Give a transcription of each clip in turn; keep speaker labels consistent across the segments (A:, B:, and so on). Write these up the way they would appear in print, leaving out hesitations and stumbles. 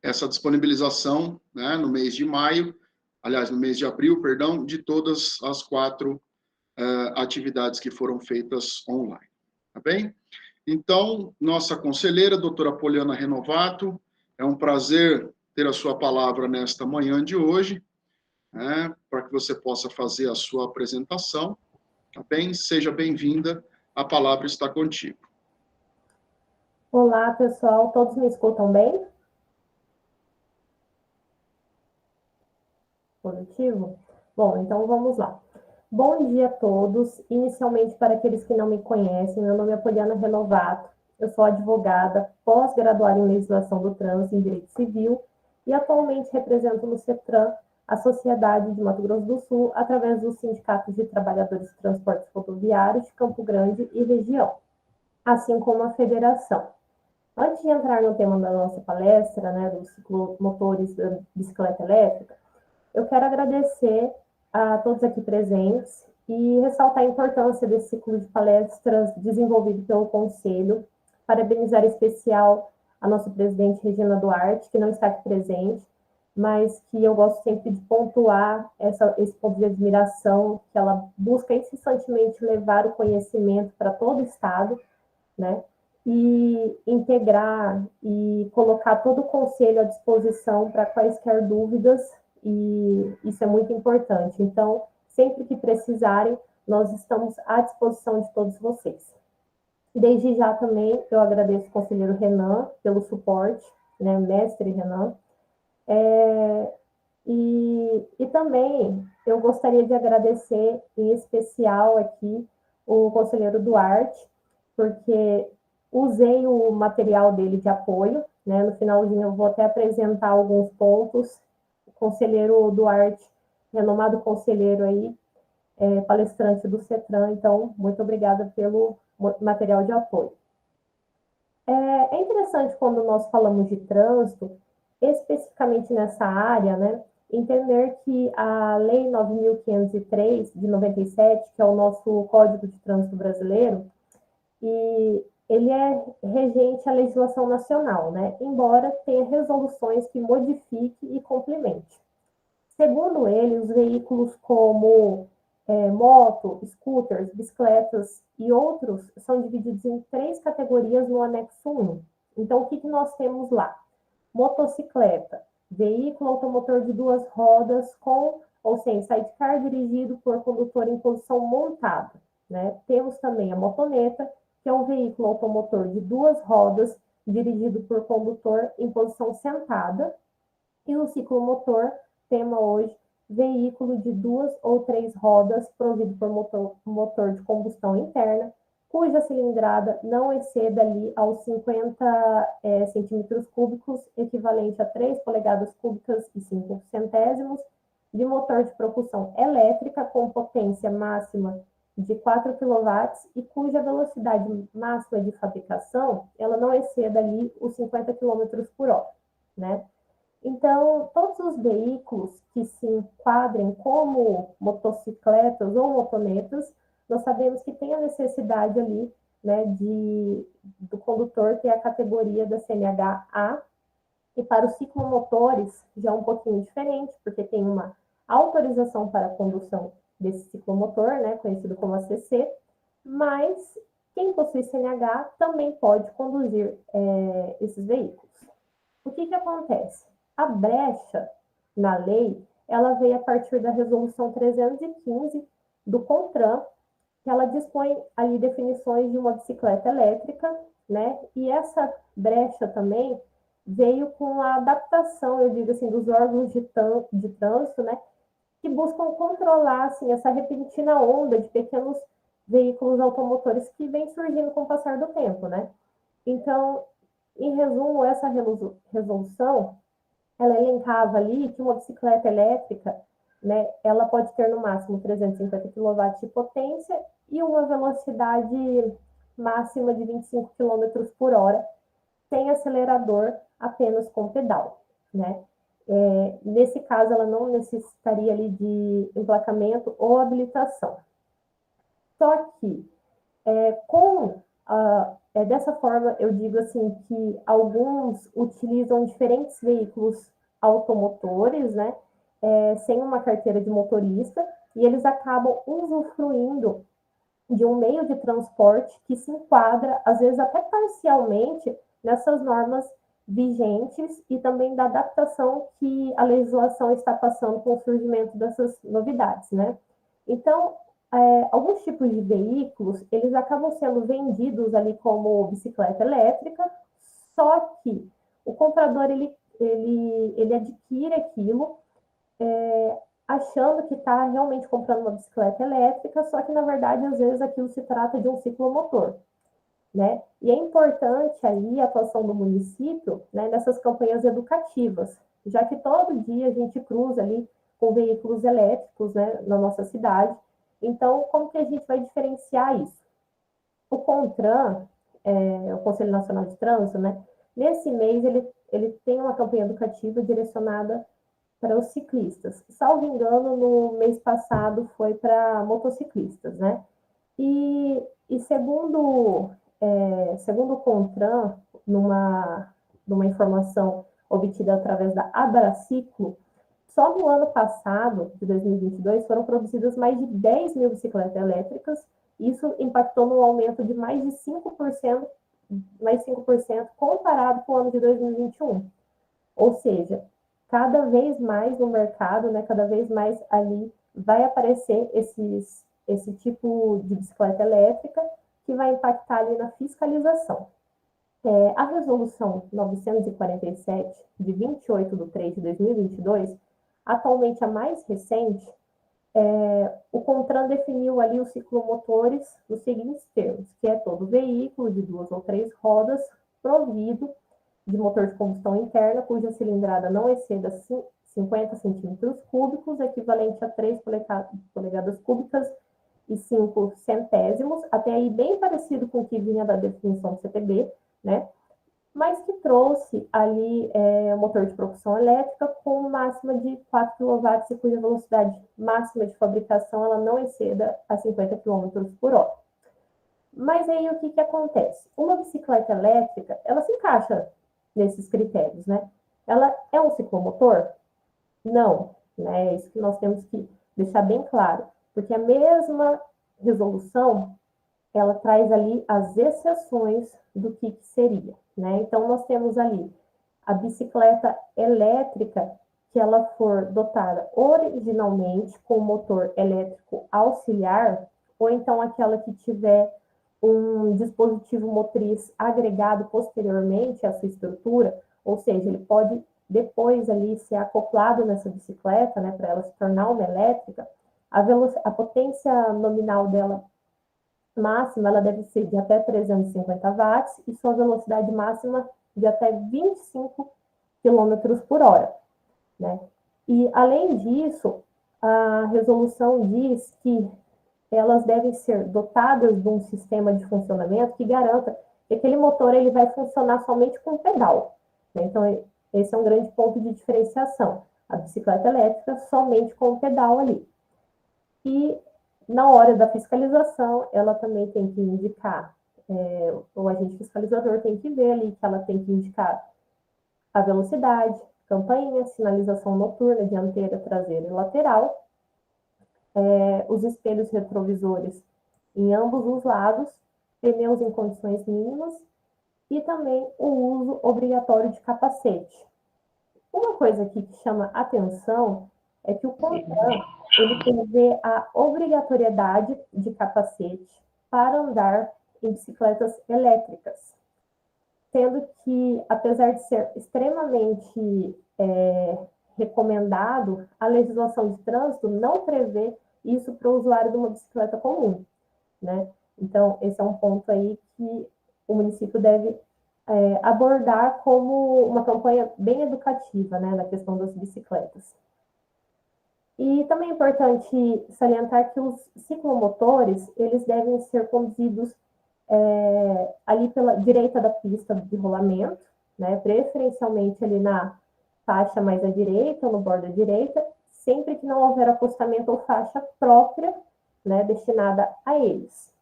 A: essa disponibilização, né, no mês de maio, aliás, no mês de abril, perdão, de todas as 4 atividades que foram feitas online, tá bem? Então, nossa conselheira, doutora Poliana Renovato, é um prazer ter a sua palavra nesta manhã de hoje, né, para que você possa fazer a sua apresentação, tá bem? Seja bem-vinda, a palavra está contigo.
B: Olá, pessoal, todos me escutam bem? Positivo? Bom, então vamos lá. Bom dia a todos. Inicialmente, para aqueles que não me conhecem, meu nome é Poliana Renovato, eu sou advogada, pós-graduada em Legislação do Trânsito e em Direito Civil e atualmente represento no CETRAN a Sociedade de Mato Grosso do Sul através dos Sindicatos de Trabalhadores de Transportes Rodoviários de Campo Grande e região, assim como a Federação. Antes de entrar no tema da nossa palestra, né, dos ciclomotores da bicicleta elétrica, eu quero agradecer a todos aqui presentes e ressaltar a importância desse ciclo de palestras desenvolvido pelo Conselho, parabenizar em especial a nossa presidente Regina Duarte, que não está aqui presente, mas que eu gosto sempre de pontuar esse ponto de admiração, que ela busca incessantemente levar o conhecimento para todo o Estado, né? E integrar e colocar todo o conselho à disposição para quaisquer dúvidas, e isso é muito importante. Então, sempre que precisarem, nós estamos à disposição de todos vocês. Desde já também eu agradeço o conselheiro Renan pelo suporte, né, mestre Renan, e também eu gostaria de agradecer em especial aqui o conselheiro Duarte, porque usei o material dele de apoio, né? No finalzinho eu vou até apresentar alguns pontos. O conselheiro Duarte, renomado conselheiro aí, palestrante do CETRAN, então, muito obrigada pelo material de apoio. É interessante quando nós falamos de trânsito, especificamente nessa área, né, entender que a Lei 9.503, de 97, que é o nosso Código de Trânsito Brasileiro, e ele é regente à legislação nacional, né, embora tenha resoluções que modifique e complemente. Segundo ele, os veículos como moto, scooters, bicicletas e outros são divididos em 3 categorias no anexo 1. Então, o que nós temos lá? Motocicleta, veículo automotor de 2 rodas com ou sem sidecar dirigido por condutor em posição montada, né? Temos também a motoneta, que é um veículo automotor de 2 rodas dirigido por condutor em posição sentada, e o ciclomotor, tema hoje, veículo de 2 ou 3 rodas provido por motor de combustão interna, cuja cilindrada não exceda ali aos 50 centímetros cúbicos, equivalente a 3 polegadas cúbicas e 5 centésimos, de motor de propulsão elétrica com potência máxima de 4 kW e cuja velocidade máxima de fabricação ela não exceda ali os 50 km por hora, né? Então, todos os veículos que se enquadrem como motocicletas ou motonetas, nós sabemos que tem a necessidade ali, né, do condutor ter a categoria da CNH A, e para os ciclomotores já é um pouquinho diferente, porque tem uma autorização para a condução desse ciclomotor, né, conhecido como ACC, mas quem possui CNH também pode conduzir esses veículos. O que acontece? A brecha na lei, ela veio a partir da resolução 315 do CONTRAN, que ela dispõe ali definições de uma bicicleta elétrica, né? E essa brecha também veio com a adaptação, eu digo assim, dos órgãos de trânsito, né? Que buscam controlar, assim, essa repentina onda de pequenos veículos automotores que vem surgindo com o passar do tempo, né? Então, em resumo, essa resolução, ela elencava ali que uma bicicleta elétrica, né, ela pode ter no máximo 350 kW de potência e uma velocidade máxima de 25 km por hora, sem acelerador, apenas com pedal, né? Nesse caso, ela não necessitaria ali de emplacamento ou habilitação. Só que, com Dessa forma, eu digo assim que alguns utilizam diferentes veículos automotores, né, sem uma carteira de motorista, e eles acabam usufruindo de um meio de transporte que se enquadra, às vezes até parcialmente, nessas normas vigentes e também da adaptação que a legislação está passando com o surgimento dessas novidades, né? Então, alguns tipos de veículos, eles acabam sendo vendidos ali como bicicleta elétrica, só que o comprador, ele adquire aquilo, achando que está realmente comprando uma bicicleta elétrica, só que, na verdade, às vezes aquilo se trata de um ciclomotor, né? E é importante aí a atuação do município, né, nessas campanhas educativas, já que todo dia a gente cruza ali com veículos elétricos, né, na nossa cidade. Então, como que a gente vai diferenciar isso? O CONTRAN, o Conselho Nacional de Trânsito, né, nesse mês ele tem uma campanha educativa direcionada para os ciclistas. Salvo engano, no mês passado foi para motociclistas, né? E segundo o CONTRAN, numa informação obtida através da Abraciclo, só no ano passado, de 2022, foram produzidas mais de 10 mil bicicletas elétricas. Isso impactou no aumento de mais de 5%, mais 5% comparado com o ano de 2021. Ou seja, cada vez mais no mercado, né, cada vez mais ali vai aparecer esse tipo de bicicleta elétrica que vai impactar ali na fiscalização. A resolução 947, de 28 de 3 de 2022, atualmente a mais recente, o CONTRAN definiu ali os ciclomotores nos seguintes termos, que é todo veículo de 2 ou 3 rodas provido de motor de combustão interna, cuja cilindrada não exceda 50 centímetros cúbicos, equivalente a 3 polegadas cúbicas e 5 centésimos, até aí bem parecido com o que vinha da definição do CTB, né? Mas que trouxe ali motor de propulsão elétrica com máxima de 4 kW e cuja velocidade máxima de fabricação ela não exceda a 50 km por hora. Mas aí o que acontece? Uma bicicleta elétrica, ela se encaixa nesses critérios, né? Ela é um ciclomotor? Não, né? É isso que nós temos que deixar bem claro, porque a mesma resolução, ela traz ali as exceções do que seria, né? Então, nós temos ali a bicicleta elétrica, que ela for dotada originalmente com motor elétrico auxiliar, ou então aquela que tiver um dispositivo motriz agregado posteriormente à sua estrutura, ou seja, ele pode depois ali ser acoplado nessa bicicleta, né, para ela se tornar uma elétrica, a potência nominal dela máxima, ela deve ser de até 350 watts e sua velocidade máxima de até 25 km por hora, né? E, além disso, a resolução diz que elas devem ser dotadas de um sistema de funcionamento que garanta que aquele motor ele vai funcionar somente com pedal, né? Então, esse é um grande ponto de diferenciação. A bicicleta elétrica somente com pedal ali. E, na hora da fiscalização, ela também tem que indicar, o agente fiscalizador tem que ver ali que ela tem que indicar a velocidade, campainha, sinalização noturna, dianteira, traseira e lateral, os espelhos retrovisores em ambos os lados, pneus em condições mínimas e também o uso obrigatório de capacete. Uma coisa aqui que chama atenção é que o CONTRAN, ele prevê a obrigatoriedade de capacete para andar em bicicletas elétricas, sendo que, apesar de ser extremamente recomendado, a legislação de trânsito não prevê isso para o usuário de uma bicicleta comum, né? Então, esse é um ponto aí que o município deve abordar como uma campanha bem educativa, né, na questão das bicicletas. E também é importante salientar que os ciclomotores, eles devem ser conduzidos ali pela direita da pista de rolamento, né, preferencialmente ali na faixa mais à direita, no bordo à direita, sempre que não houver acostamento ou faixa própria, né, destinada a eles.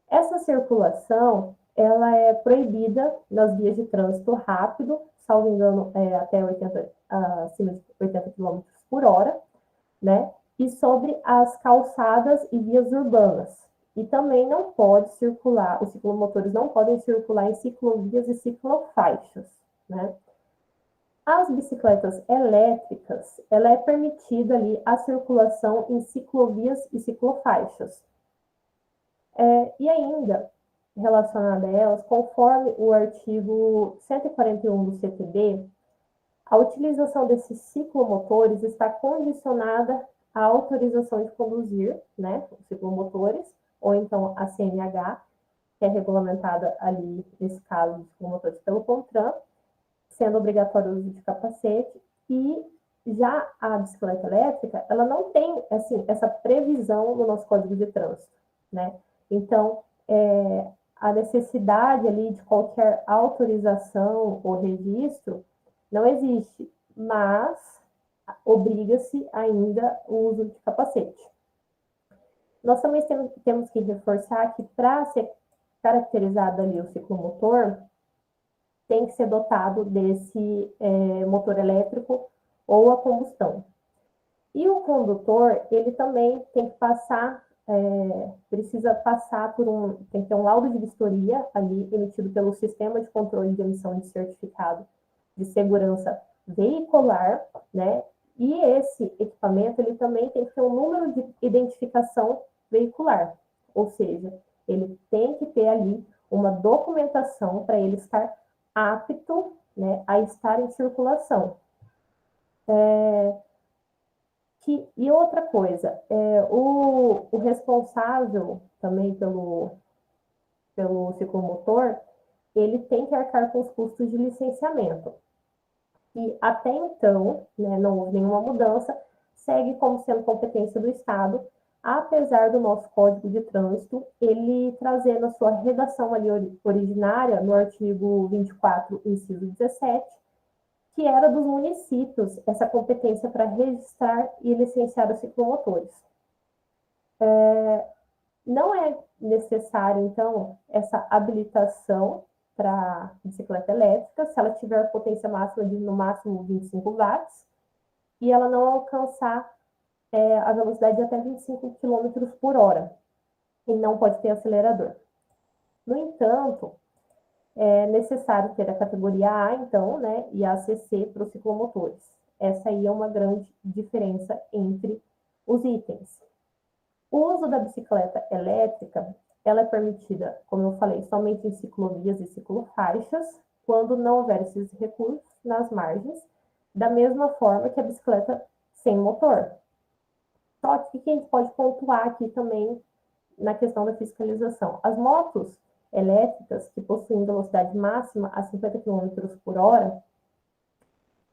B: Essa circulação, ela é proibida nas vias de trânsito rápido, salvo engano, até 80, acima de 80 km por hora, né? E sobre as calçadas e vias urbanas. E também não pode circular, os ciclomotores não podem circular em ciclovias e ciclofaixas, né? As bicicletas elétricas, ela é permitida ali a circulação em ciclovias e ciclofaixas. E ainda, relacionada a elas, conforme o artigo 141 do CTB, a utilização desses ciclomotores está condicionada à autorização de conduzir, né, os ciclomotores, ou então a CNH, que é regulamentada ali, nesse caso, de ciclomotores pelo CONTRAN, sendo obrigatório o uso de capacete, e já a bicicleta elétrica, ela não tem, assim, essa previsão no nosso Código de Trânsito, né? Então, a necessidade ali de qualquer autorização ou registro não existe, mas obriga-se ainda o uso de capacete. Nós também temos que reforçar que para ser caracterizado ali o ciclomotor, tem que ser dotado desse motor elétrico ou a combustão. E o condutor, ele também tem que passar, precisa passar por tem que ter um laudo de vistoria ali, emitido pelo Sistema de Controle de Emissão de Certificado de Segurança Veicular, né? E esse equipamento, ele também tem que ter um número de identificação veicular, ou seja, ele tem que ter ali uma documentação para ele estar apto, né, a estar em circulação. E outra coisa, o responsável também pelo ciclomotor, ele tem que arcar com os custos de licenciamento. E até então, né, não houve nenhuma mudança, segue como sendo competência do Estado, apesar do nosso Código de Trânsito, ele trazer na sua redação ali originária, no artigo 24, inciso 17, que era dos municípios essa competência para registrar e licenciar os ciclomotores. Não é necessário, então, essa habilitação para bicicleta elétrica, se ela tiver potência máxima de, no máximo, 25 watts, e ela não alcançar a velocidade de até 25 km por hora, e não pode ter acelerador. No entanto, é necessário ter a categoria A, então, né, e a ACC para os ciclomotores. Essa aí é uma grande diferença entre os itens. O uso da bicicleta elétrica, ela é permitida, como eu falei, somente em ciclovias e ciclofaixas, quando não houver esses recursos nas margens, da mesma forma que a bicicleta sem motor. Só que o que a gente pode pontuar aqui também na questão da fiscalização? As motos elétricas que possuem velocidade máxima a 50 km por hora,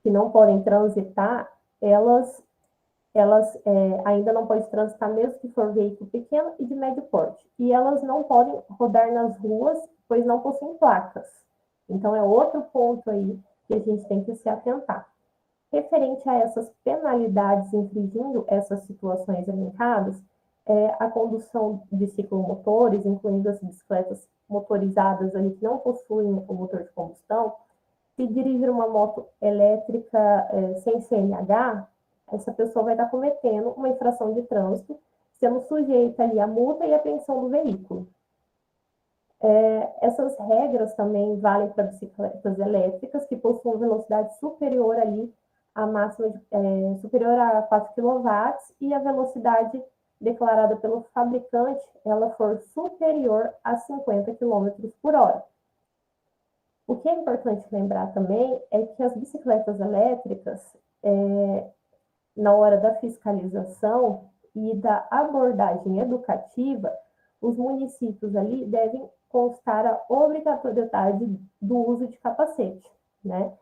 B: que não podem transitar, elas ainda não podem transitar, mesmo que for veículo pequeno e de médio porte. E elas não podem rodar nas ruas, pois não possuem placas. Então, é outro ponto aí que a gente tem que se atentar. Referente a essas penalidades infringindo essas situações elencadas, a condução de ciclomotores, incluindo as bicicletas motorizadas ali que não possuem o motor de combustão, se dirigir uma moto elétrica sem CNH, essa pessoa vai estar cometendo uma infração de trânsito, sendo sujeita ali à multa e à apreensão do veículo. Essas regras também valem para bicicletas elétricas que possuem velocidade superior ali a máxima superior a 4 kW e a velocidade declarada pelo fabricante ela for superior a 50 km por hora. O que é importante lembrar também é que as bicicletas elétricas, na hora da fiscalização e da abordagem educativa, os municípios ali devem constar a obrigatoriedade do uso de capacete, né?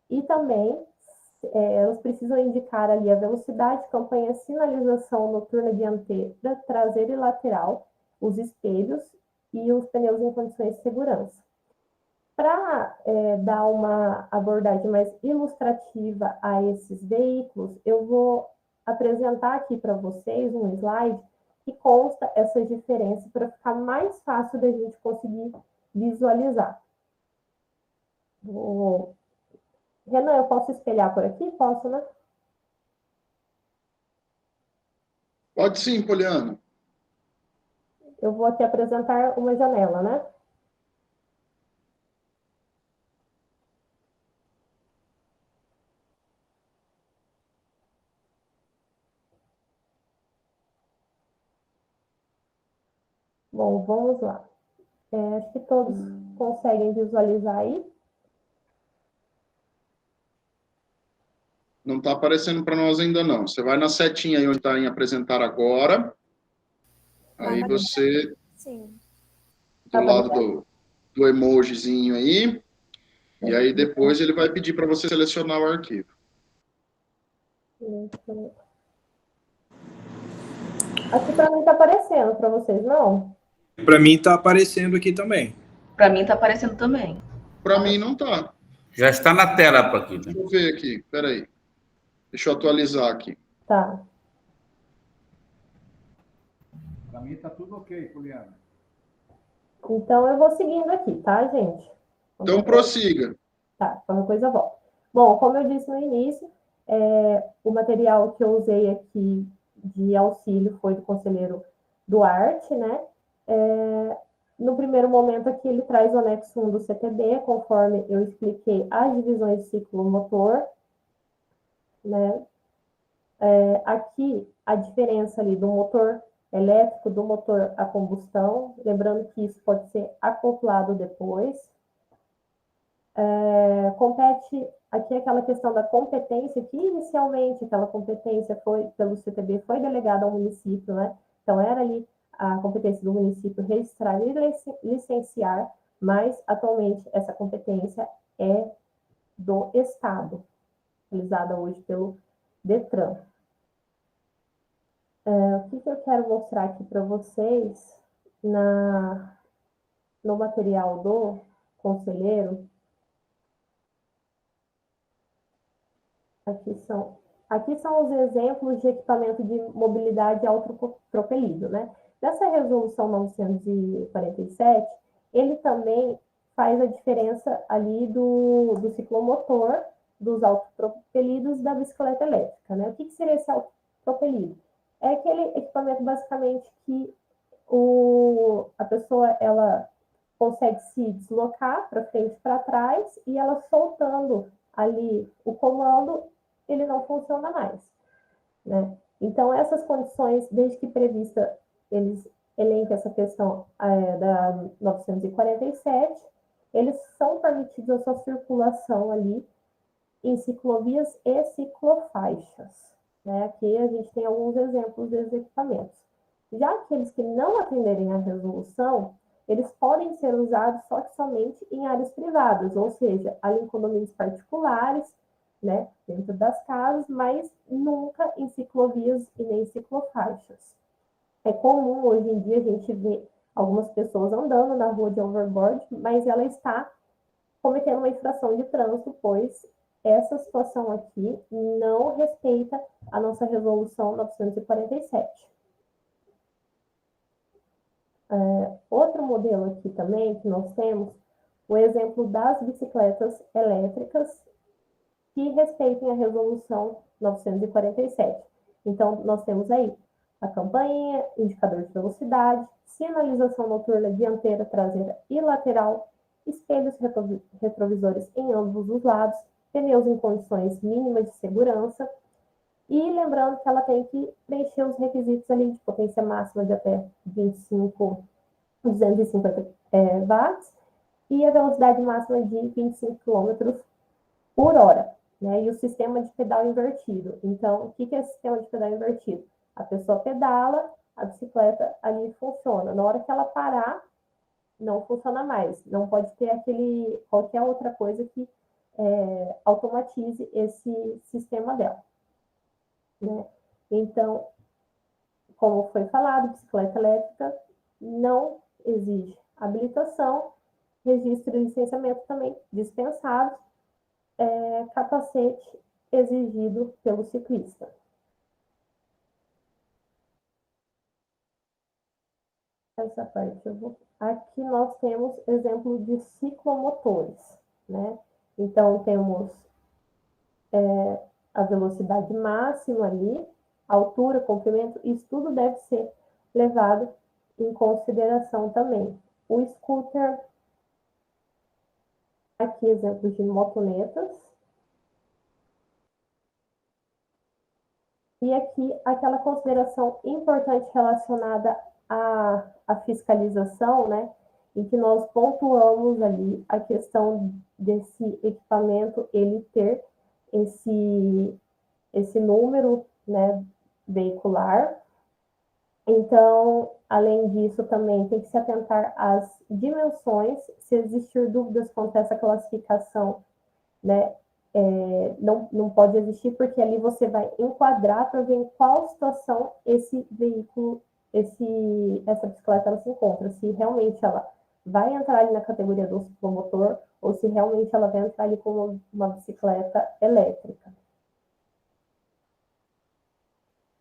B: E também elas precisam indicar ali a velocidade, campanha, sinalização noturna dianteira, traseira e lateral, os espelhos e os pneus em condições de segurança. Para dar uma abordagem mais ilustrativa a esses veículos, eu vou apresentar aqui para vocês um slide que consta essas diferenças para ficar mais fácil da gente conseguir visualizar. Renan, eu posso espelhar por aqui? Posso, né?
A: Pode sim, Poliana.
B: Eu vou aqui apresentar uma janela, né? Bom, vamos lá. Acho que todos conseguem visualizar aí.
A: Não está aparecendo para nós ainda não. Você vai na setinha aí onde está em apresentar agora. Aí você,
C: Sim.
A: do lado do emojizinho aí. E aí depois ele vai pedir para você selecionar o arquivo.
B: Aqui para mim está aparecendo, para vocês não?
D: Para mim está aparecendo aqui também.
C: Para mim está aparecendo também.
A: Para mim não está.
E: Já está na tela, Paquita.
A: Deixa eu ver aqui, peraí. Deixa eu atualizar aqui.
B: Tá.
D: Para mim está tudo ok, Poliana.
B: Então eu vou seguindo aqui, tá, gente?
A: Então prossiga.
B: Tá, qualquer coisa volta. Bom, como eu disse no início, o material que eu usei aqui de auxílio foi do conselheiro Duarte, né? No primeiro momento aqui ele traz o anexo 1 do CTB, conforme eu expliquei as divisões de ciclo motor, né? Aqui a diferença ali do motor elétrico, do motor a combustão, lembrando que isso pode ser acoplado depois. Compete aqui aquela questão da competência, que inicialmente aquela competência foi, pelo CTB, foi delegada ao município, né? Então, era ali a competência do município registrar e licenciar, mas atualmente essa competência é do Estado, realizada hoje pelo Detran. O que eu quero mostrar aqui para vocês no material do conselheiro. Aqui são os exemplos de equipamento de mobilidade autopropelido, né? Nessa resolução 947, ele também faz a diferença ali do ciclomotor, dos autopropelidos da bicicleta elétrica, né? O que seria esse autopropelido? É aquele equipamento, basicamente, que a pessoa, ela consegue se deslocar para frente e para trás, e ela soltando ali o comando, ele não funciona mais, né? Então, essas condições, desde que prevista, eles elencam essa questão da 947, eles são permitidos a sua circulação ali em ciclovias e ciclofaixas, né? Aqui a gente tem alguns exemplos desses equipamentos. Já aqueles que não atenderem à resolução, eles podem ser usados só que somente em áreas privadas, ou seja, ali em condomínios particulares, né, dentro das casas, mas nunca em ciclovias e nem ciclofaixas. É comum hoje em dia a gente ver algumas pessoas andando na rua de overboard, mas ela está cometendo uma infração de trânsito, pois essa situação aqui não respeita a nossa resolução 947. Outro modelo aqui também que nós temos, o exemplo das bicicletas elétricas que respeitem a resolução 947. Então, nós temos aí a campainha, indicador de velocidade, sinalização noturna dianteira, traseira e lateral, espelhos retrovisores em ambos os lados, pneus em condições mínimas de segurança, e lembrando que ela tem que preencher os requisitos ali de potência máxima de até 250 watts e a velocidade máxima de 25 km por hora, né? E o sistema de pedal invertido. Então, o que é esse sistema de pedal invertido? A pessoa pedala, a bicicleta ali funciona. Na hora que ela parar, não funciona mais. Não pode ter qualquer outra coisa que automatize esse sistema dela, né? Então, como foi falado, bicicleta elétrica não exige habilitação, registro e licenciamento também dispensados, capacete exigido pelo ciclista. Essa parte eu vou Aqui nós temos exemplo de ciclomotores, né? Então, temos a velocidade máxima ali, altura, comprimento, isso tudo deve ser levado em consideração também. O scooter, aqui exemplos de motonetas. E aqui aquela consideração importante relacionada à fiscalização, né? Em que nós pontuamos ali a questão desse equipamento, ele ter esse número, né, veicular. Então, além disso, também tem que se atentar às dimensões, se existir dúvidas quanto a essa classificação, né, não pode existir, porque ali você vai enquadrar para ver em qual situação esse veículo, essa bicicleta ela se encontra, se realmente ela vai entrar ali na categoria do ciclomotor, ou se realmente ela vai entrar ali como uma bicicleta elétrica.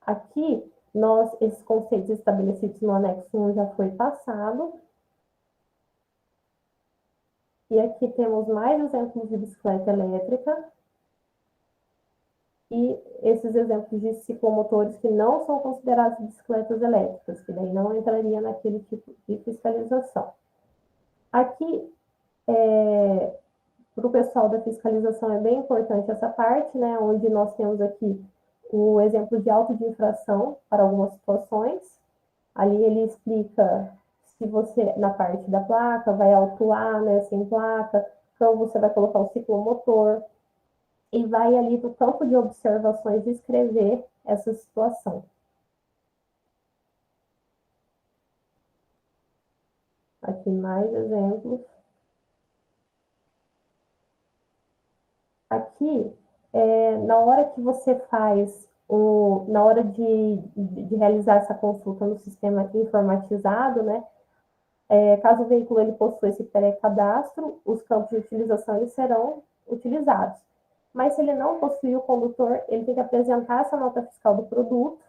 B: Aqui, esses conceitos estabelecidos no anexo 1 já foi passado. E aqui temos mais exemplos de bicicleta elétrica. E esses exemplos de ciclomotores que não são considerados bicicletas elétricas, que daí não entraria naquele tipo de fiscalização. Aqui, para o pessoal da fiscalização é bem importante essa parte, né, onde nós temos aqui o exemplo de auto de infração para algumas situações. Ali ele explica se você, na parte da placa, vai autuar, né, sem placa, então você vai colocar o ciclomotor, e vai ali do campo de observações descrever essa situação. Aqui mais exemplos. Aqui, na hora que você faz, na hora de realizar essa consulta no sistema informatizado, né, caso o veículo ele possua esse pré-cadastro, os campos de utilização eles serão utilizados. Mas se ele não possui o condutor, ele tem que apresentar essa nota fiscal do produto,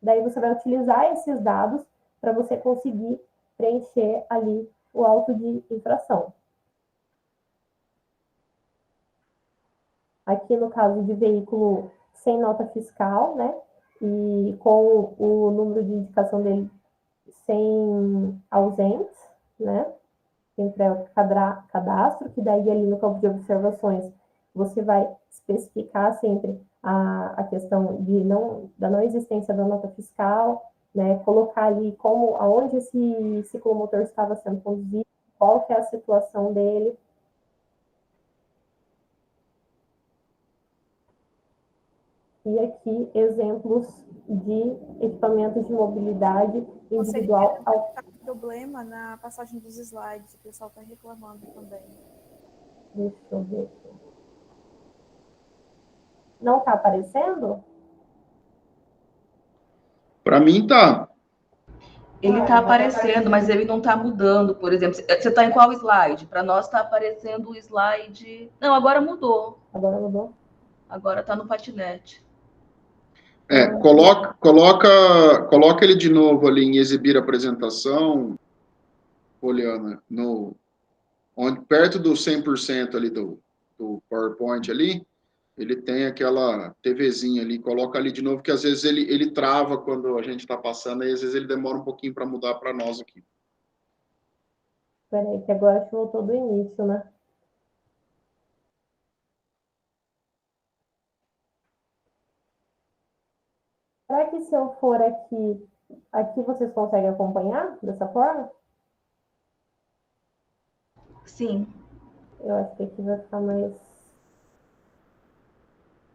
B: daí você vai utilizar esses dados para você conseguir preencher ali o auto de infração. Aqui no caso de veículo sem nota fiscal, né, e com o número de indicação dele sem ausentes, né, sem pré-cadastro, que daí ali no campo de observações você vai especificar sempre a questão da não existência da nota fiscal, né, colocar ali aonde esse ciclomotor estava sendo conduzido, qual que é a situação dele. E aqui exemplos de equipamentos de mobilidade individual.
F: Um problema na passagem dos slides, o pessoal está reclamando também.
B: Deixa eu ver aqui. Não está aparecendo?
A: Para mim tá.
C: Ele está aparecendo, mas ele não está mudando, por exemplo. Você está em qual slide? Para nós está aparecendo o slide... Não, agora mudou.
B: Agora mudou?
C: Agora está no patinete.
A: Coloca ele de novo ali em exibir apresentação, Poliana, perto do 100% ali do PowerPoint ali, ele tem aquela TVzinha ali, coloca ali de novo, que às vezes ele trava quando a gente está passando, e às vezes ele demora um pouquinho para mudar para nós aqui.
B: Espera aí, que agora acho que voltou do início, né? Será que se eu for aqui vocês conseguem acompanhar dessa forma?
C: Sim.
B: Eu acho que aqui vai ficar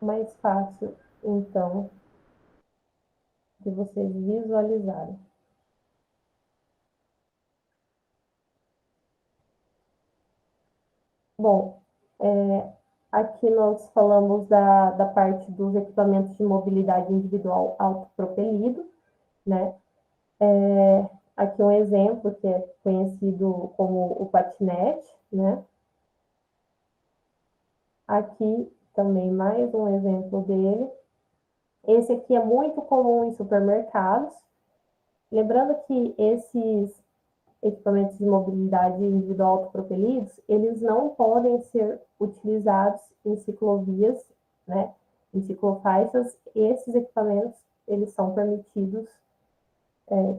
B: mais fácil, então, de vocês visualizarem. Bom, aqui nós falamos da parte dos equipamentos de mobilidade individual autopropelido, né? Aqui um exemplo que é conhecido como o patinete, né? Aqui também mais um exemplo dele. Esse aqui é muito comum em supermercados. Lembrando que equipamentos de mobilidade individual autopropelidos, eles não podem ser utilizados em ciclovias, né, em ciclofaixas. Esses equipamentos, eles são permitidos,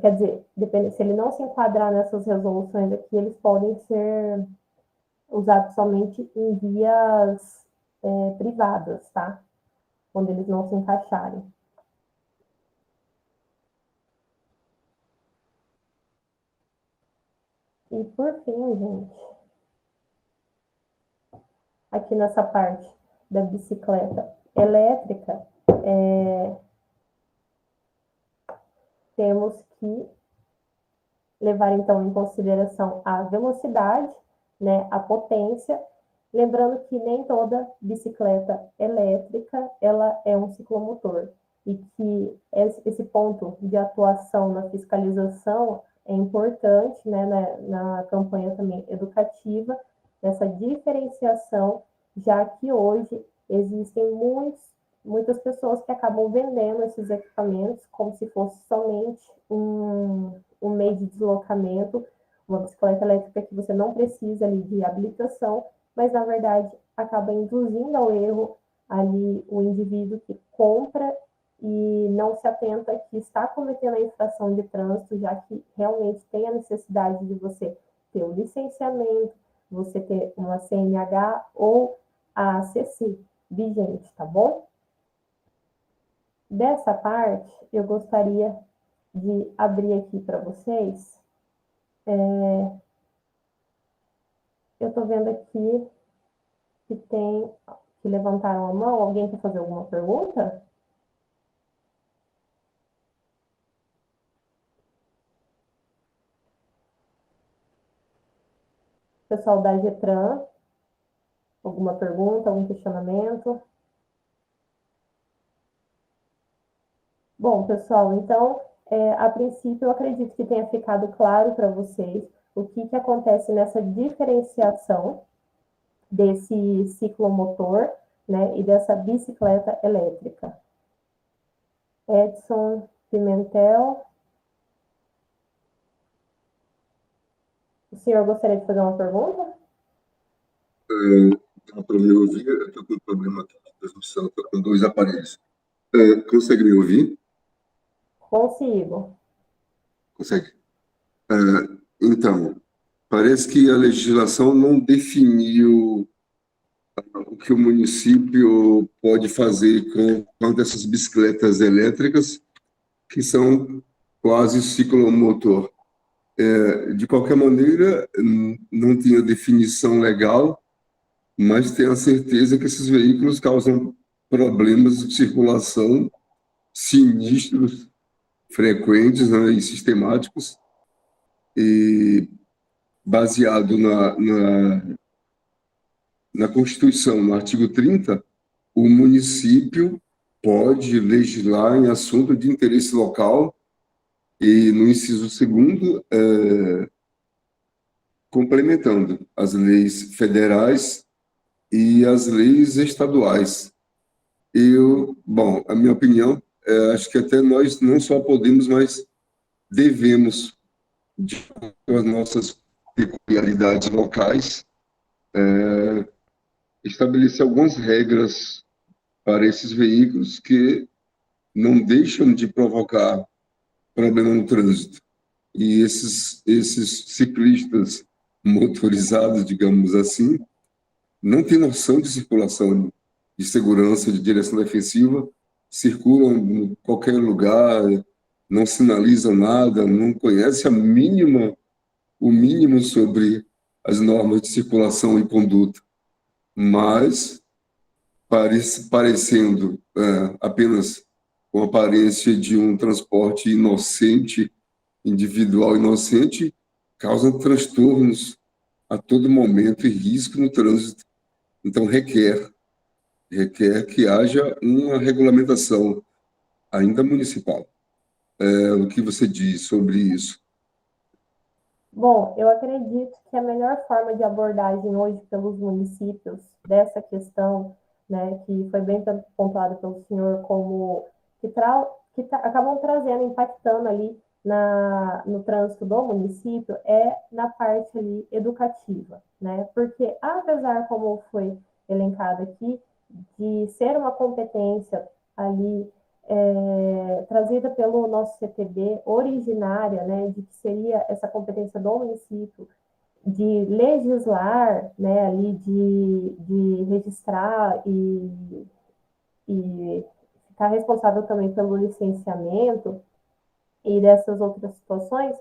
B: quer dizer, se ele não se enquadrar nessas resoluções aqui, eles podem ser usados somente em vias privadas, tá? Quando eles não se encaixarem. E por fim, gente, aqui nessa parte da bicicleta elétrica, temos que levar então em consideração a velocidade, né, a potência, lembrando que nem toda bicicleta elétrica ela é um ciclomotor e que esse ponto de atuação na fiscalização é importante, né, na campanha também educativa, nessa diferenciação, já que hoje existem muitas pessoas que acabam vendendo esses equipamentos como se fosse somente um meio de deslocamento, uma bicicleta elétrica que você não precisa ali de habilitação, mas na verdade acaba induzindo ao erro ali o indivíduo que compra e não se atenta que está cometendo a infração de trânsito, já que realmente tem a necessidade de você ter um licenciamento, você ter uma CNH ou a ACC vigente, tá bom? Dessa parte, eu gostaria de abrir aqui para vocês. Eu estou vendo aqui que levantaram a mão. Alguém quer fazer alguma pergunta? Pessoal da Getran, alguma pergunta, algum questionamento? Bom, pessoal, então, a princípio, eu acredito que tenha ficado claro para vocês o que acontece nessa diferenciação desse ciclomotor, né, e dessa bicicleta elétrica. Edson Pimentel. O senhor gostaria de fazer uma pergunta?
G: Para me ouvir, eu estou com um problema aqui de transmissão, estou com dois aparelhos. Consegue me ouvir?
B: Consigo.
G: Consegue? Então, parece que a legislação não definiu o que o município pode fazer com dessas bicicletas elétricas, que são quase ciclomotor. De qualquer maneira, não tinha definição legal, mas tenho a certeza que esses veículos causam problemas de circulação sinistros, frequentes, né, e sistemáticos, e baseado na Constituição, no artigo 30, o município pode legislar em assunto de interesse local e, no inciso 2º, complementando as leis federais e as leis estaduais. Bom, a minha opinião, acho que até nós não só podemos, mas devemos, com as nossas peculiaridades locais, estabelecer algumas regras para esses veículos que não deixam de provocar problema no trânsito. E esses ciclistas motorizados, digamos assim, não têm noção de circulação, de segurança, de direção defensiva, circulam em qualquer lugar, não sinalizam nada, não conhecem o mínimo sobre as normas de circulação e conduta, mas parecendo apenas com a aparência de um transporte inocente, individual inocente, causam transtornos a todo momento e risco no trânsito. Então, requer que haja uma regulamentação, ainda municipal. O que você diz sobre isso?
B: Bom, eu acredito que a melhor forma de abordagem hoje pelos municípios dessa questão, né, que foi bem pontuado pelo senhor, como que acabam trazendo, impactando ali no trânsito do município é na parte ali educativa, né? Porque apesar, como foi elencado aqui, de ser uma competência ali trazida pelo nosso CTB, originária, né, de que seria essa competência do município de legislar, né, ali de registrar e ficar responsável também pelo licenciamento e dessas outras situações,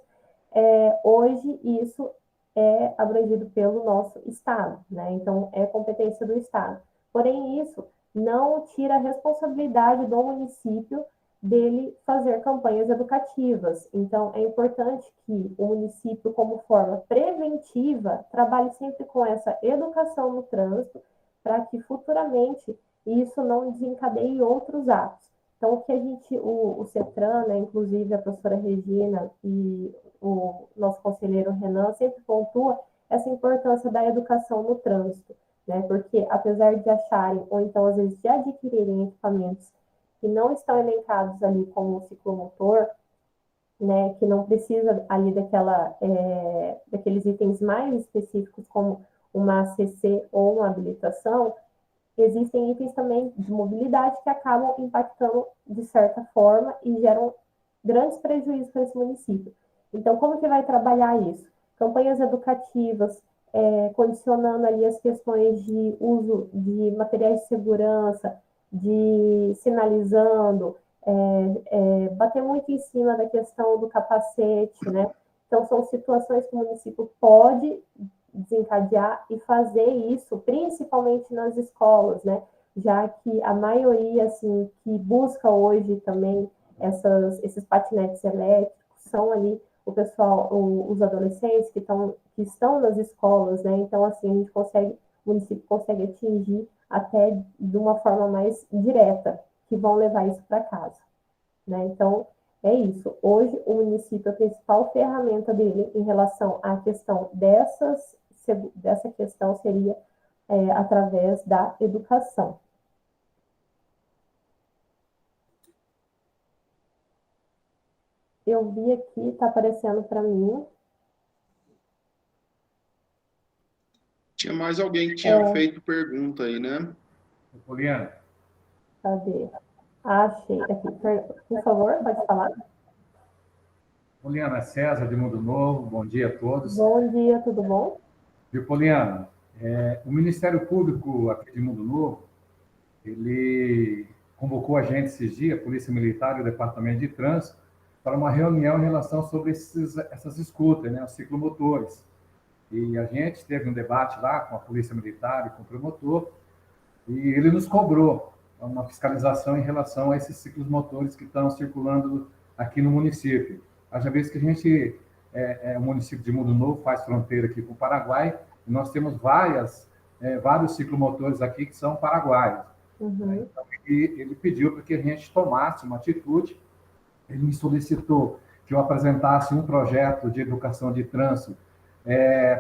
B: hoje isso é abrangido pelo nosso Estado, né? Então, é competência do Estado. Porém, isso não tira a responsabilidade do município dele fazer campanhas educativas. Então, é importante que o município, como forma preventiva, trabalhe sempre com essa educação no trânsito, para que futuramente isso não desencadeie outros atos. Então, o que a gente, o CETRAN, né, inclusive a professora Regina e o nosso conselheiro Renan, sempre pontua essa importância da educação no trânsito, né? Porque apesar de acharem, ou então às vezes de adquirirem equipamentos que não estão elencados ali como ciclomotor, né, que não precisa ali daqueles itens mais específicos como uma ACC ou uma habilitação, existem itens também de mobilidade que acabam impactando de certa forma e geram grandes prejuízos para esse município. Então, como que vai trabalhar isso? Campanhas educativas, condicionando ali as questões de uso de materiais de segurança, de sinalizando, bater muito em cima da questão do capacete, né? Então, são situações que o município pode desencadear e fazer isso, principalmente nas escolas, né? Já que a maioria, assim, que busca hoje também esses patinetes elétricos são ali o pessoal, os adolescentes que estão nas escolas, né? Então, assim, o município consegue atingir até de uma forma mais direta, que vão levar isso para casa, né? Então, é isso. Hoje, o município, a principal ferramenta dele em relação à questão dessa questão seria através da educação. Eu vi aqui, está aparecendo para mim.
A: Tinha mais alguém que tinha feito pergunta aí, né?
D: Poliana.
B: Cadê? Achei aqui. Por favor, pode falar.
D: Poliana, César de Mundo Novo, bom dia a todos.
B: Bom dia, tudo bom?
D: Viu, Poliana? O Ministério Público aqui de Mundo Novo, ele convocou a gente esses dias, a Polícia Militar e o Departamento de Trânsito, para uma reunião em relação sobre essas scooters, né, os ciclomotores. E a gente teve um debate lá com a Polícia Militar e com o promotor, e ele nos cobrou uma fiscalização em relação a esses ciclomotores que estão circulando aqui no município. Haja vez que a gente, o município de Mundo Novo faz fronteira aqui com o Paraguai, e nós temos vários ciclomotores aqui que são paraguaios.
B: Uhum.
D: Então, ele pediu para que a gente tomasse uma atitude, ele me solicitou que eu apresentasse um projeto de educação de trânsito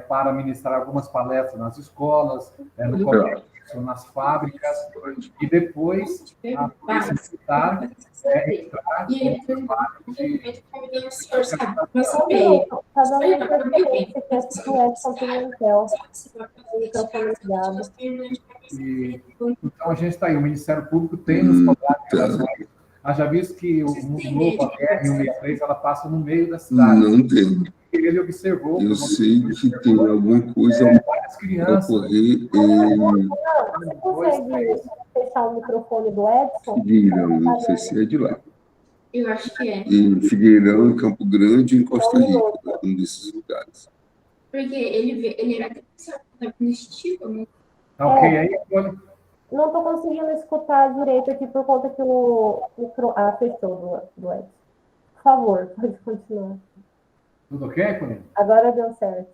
D: para ministrar algumas palestras nas escolas, no comércio, nas fábricas, e depois a Polícia Militar entrar no trabalho de...
B: Está dando uma interferência que essa do Edson Pimentel.
D: Então, a gente está aí, o Ministério Público tem nos cobrado em relação a isso. Haja visto que o Mundo Novo, a BR-163, ela passa no meio da cidade.
G: Não tem.
D: Ele observou...
G: Eu sei que tem alguma coisa para ocorrer
B: Você consegue fechar o microfone do Edson?
G: Figueirão, não sei se é de lá.
F: Eu acho que é.
G: Em Figueirão, em Campo Grande, em Costa Rica, um desses lugares.
F: Porque ele era nesse tipo, né?
D: Tá ok aí, Antônio?
B: Não estou conseguindo escutar direito aqui por conta que o micro... fechou do Edson. Por favor, pode continuar.
D: Tudo ok, Poliana?
B: Agora deu certo.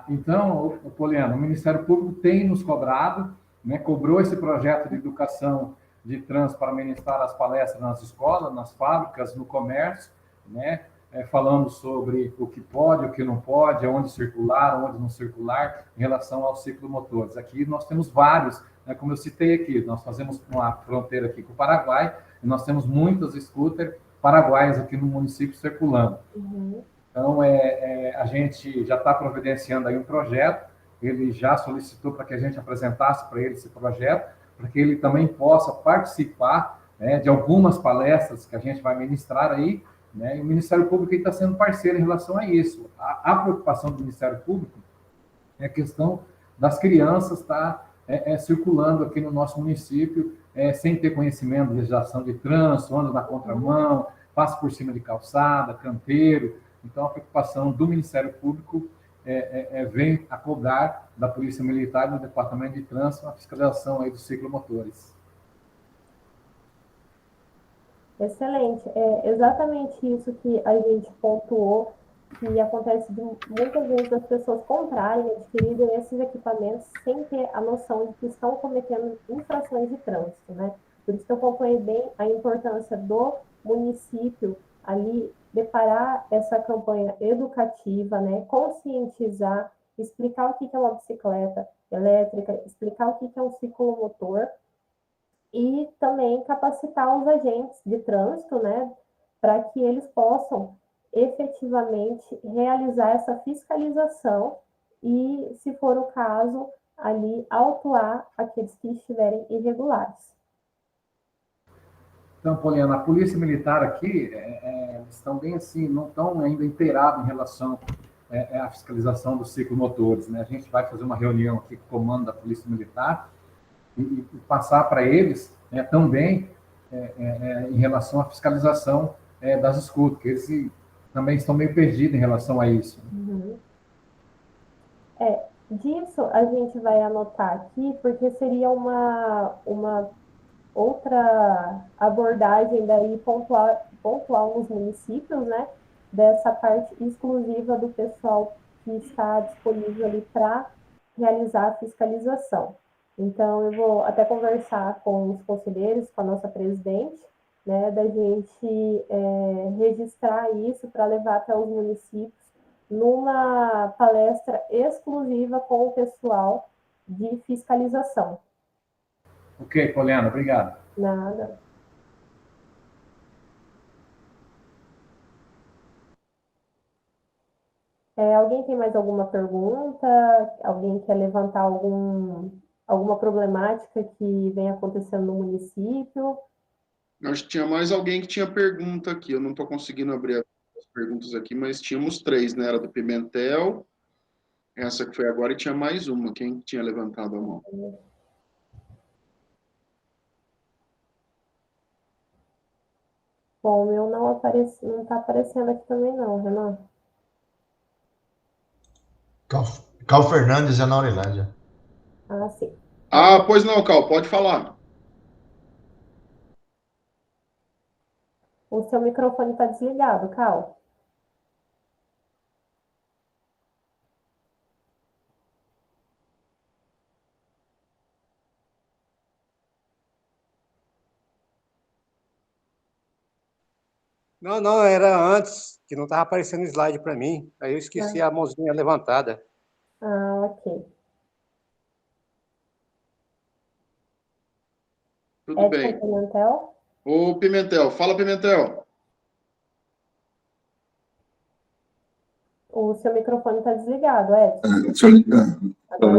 D: Então, Poliana, o Ministério Público tem nos cobrado, né, cobrou esse projeto de educação de trânsito para ministrar as palestras nas escolas, nas fábricas, no comércio, né, falando sobre o que pode, o que não pode, onde circular, onde não circular, em relação aos ciclomotores. Aqui nós temos vários, né, como eu citei aqui, nós fazemos uma fronteira aqui com o Paraguai, e nós temos muitas scooters paraguaias aqui no município circulando.
B: Uhum.
D: Então, a gente já está providenciando aí um projeto, ele já solicitou para que a gente apresentasse para ele esse projeto, para que ele também possa participar, né, de algumas palestras que a gente vai ministrar aí, né, e o Ministério Público está sendo parceiro em relação a isso. A preocupação do Ministério Público é a questão das crianças estar circulando aqui no nosso município sem ter conhecimento de legislação de trânsito, anda na contramão, passa por cima de calçada, canteiro. Então, a preocupação do Ministério Público vem a cobrar da Polícia Militar e do Departamento de Trânsito a fiscalização aí dos ciclomotores.
B: Excelente. É exatamente isso que a gente pontuou, que acontece muitas vezes as pessoas comprarem, adquirirem esses equipamentos sem ter a noção de que estão cometendo infrações de trânsito, né? Por isso que eu pontuei bem a importância do município ali preparar essa campanha educativa, né? Conscientizar, explicar o que é uma bicicleta elétrica, explicar o que é um ciclomotor, e também capacitar os agentes de trânsito, né, para que eles possam efetivamente realizar essa fiscalização e, se for o caso, ali autuar aqueles que estiverem irregulares.
D: Então, Poliana, a Polícia Militar aqui estão bem assim, não estão ainda inteirados em relação à fiscalização dos ciclomotores, né? A gente vai fazer uma reunião aqui com o comando da Polícia Militar e passar para eles também em relação à fiscalização das escutas, que eles também estão meio perdidos em relação a isso.
B: Uhum. Disso a gente vai anotar aqui, porque seria uma outra abordagem daí pontual nos municípios, né, dessa parte exclusiva do pessoal que está disponível ali para realizar a fiscalização. Então, eu vou até conversar com os conselheiros, com a nossa presidente, né, da gente registrar isso para levar até os municípios numa palestra exclusiva com o pessoal de fiscalização.
D: Ok, Poliana, obrigado.
B: Nada. Alguém tem mais alguma pergunta? Alguém quer levantar alguma problemática que vem acontecendo no município?
A: Acho que tinha mais alguém que tinha pergunta aqui. Eu não estou conseguindo abrir as perguntas aqui, mas tínhamos 3, né? Era do Pimentel, essa que foi agora, e tinha mais uma. Quem tinha levantado a mão?
B: Bom, o meu não está aparecendo aqui também não, Renan.
H: Cal Fernandes é na Aurelândia.
B: Ah, sim.
A: Ah, pois não, Cal, pode falar.
B: O seu microfone está desligado, Cal.
I: Não, era antes, que não estava aparecendo slide para mim. Aí eu esqueci a mãozinha levantada.
B: Ah, ok.
A: Tudo bem.
B: Pimentel?
A: Ô, Pimentel, fala, Pimentel.
B: O seu microfone está desligado, Edson.
G: Deixa eu ligar.